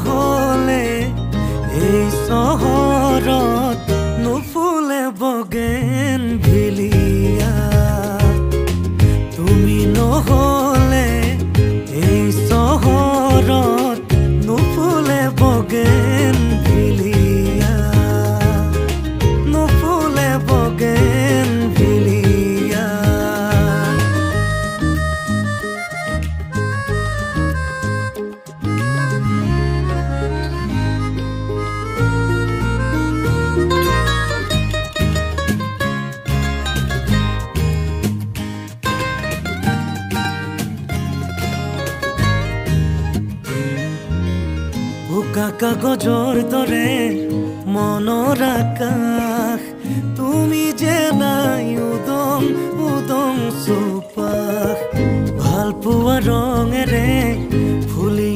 নহ'লে এই চহৰত নুফুলে বগেন ভিলিয়া তুমি নহ'লে এই চহৰত নুফুলে বগেন ভিলিয়া নুফুলে বগেন ভিলিয়া বোকা কাগজৰ দৰে মনৰ আকাশ তুমি যে নাই উদং উদং চৌপাশ ভাল পোৱা ৰঙেৰে ফুলি